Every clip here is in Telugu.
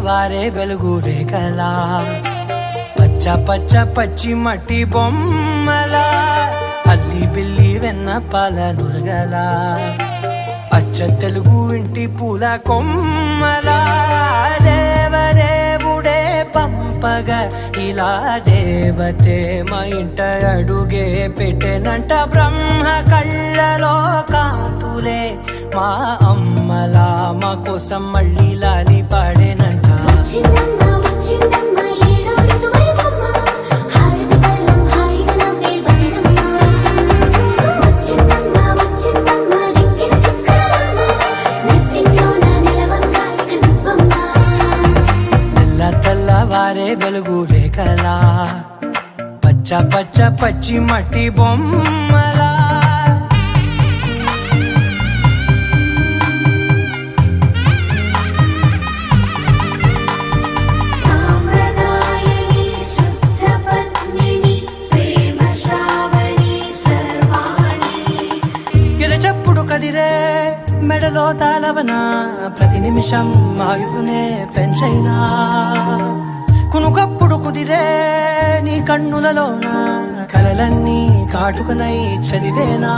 తెల్లవారే వెలుగు రేఖలా పచ్చ పచ్చ పచ్చి మట్టి బొమ్మలా అల్లి బిల్లి వెన్న పాల నురగలా అచ్చ తెలుగు ఇంటి పూల కొమ్మలా దేవదేవుడే పంపగ ఇలా దేవతే మా ఇంట అడుగే పెట్టెనంట బ్రహ్మ కళ్ళలో కాంతులే మా అమ్మలా మా కోసం మళ్ళీ లాలి పాడేనంట తెల్లవారే వెలుగు రేఖలా పచ్చ పచ్చ పచ్చి మట్టి బొమ్మలా ఎదచెప్పుడు కదిరే మెడలో తాళవన ప్రతి నిమిషం ఆయుధునే పెంచైనా కునుకప్పుడు కుదిరే నీ కన్నులలోన కలలన్నీ కాటుకనై చదివేనా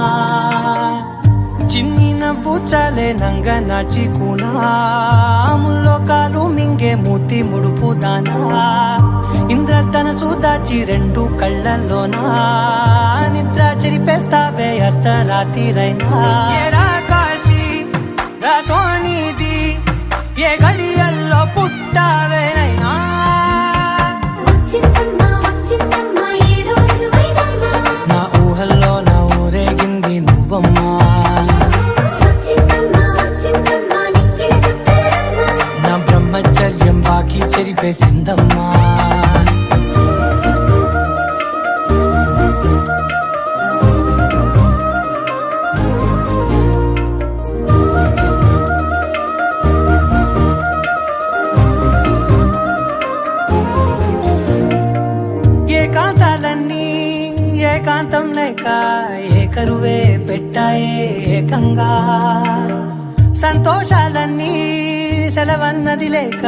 చిన్ని నవ్వు చాలే నంగ నాచి కూనాముల్లో కాలు మింగే మూతి ముడుపు దానా ఇంద్రధనసు దాచి రెండు కళ్ళల్లోనా నిద్ర చెరిపేస్తావే అర్ధరాత్రిరైనా సోనిది ఏ గడియల్లో పుట్టావేనైనా నా ఊహల్లో నా ఊరేగింది నువ్వమ్మా నా బ్రహ్మచర్యం బాకీ చెరిపేసిందమ్మా ఏకాంతాలన్నీ ఏకాంతం లేక ఏకరువే పెట్టాయే ఏకంగా సంతోషాలన్నీ సెలవన్నది లేక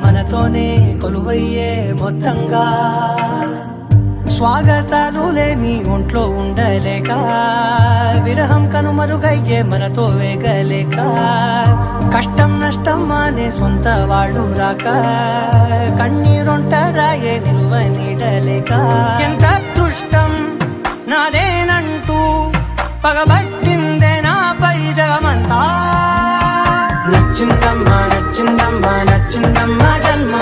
మనతోనే కొలువయ్యే మొత్తంగా స్వాగతాలు లేని ఒంట్లో ఉండలేక విరహం కనుమరుగయ్యే మనతో వేగలేక కష్టం నష్టం అనే సొంత వాళ్ళు రాక కన్నీరొంటరాయే నిలువ నీడలేక ఎంత అదృష్టం నాదేనంటూ పగబట్టిందే నాపై జగమంతా నచ్చిందమ్మా నచ్చిందమ్మా నచ్చిందమ్మా జన్మ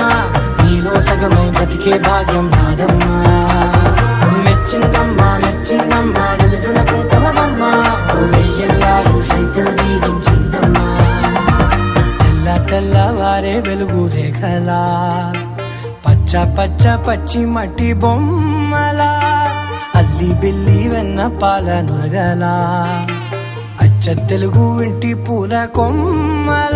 నీలో సగమై బ్రతికే భాగ్యం నాదమ్మా మెచ్చిందమ్మా మెచ్చిందమ్మా నిలుతున్న కుంకుమమ్మా వెయ్యల్లాలు శంకరు దీవించిందమ్మా తెల్లవారే వెలుగు రేఖలా పచ్చ పచ్చ పచ్చి మట్టి బొమ్మలా అల్లి బిల్లి వెన్న పాల నురగలా అచ్చ తెలుగు ఇంటి పూల కొమ్మలా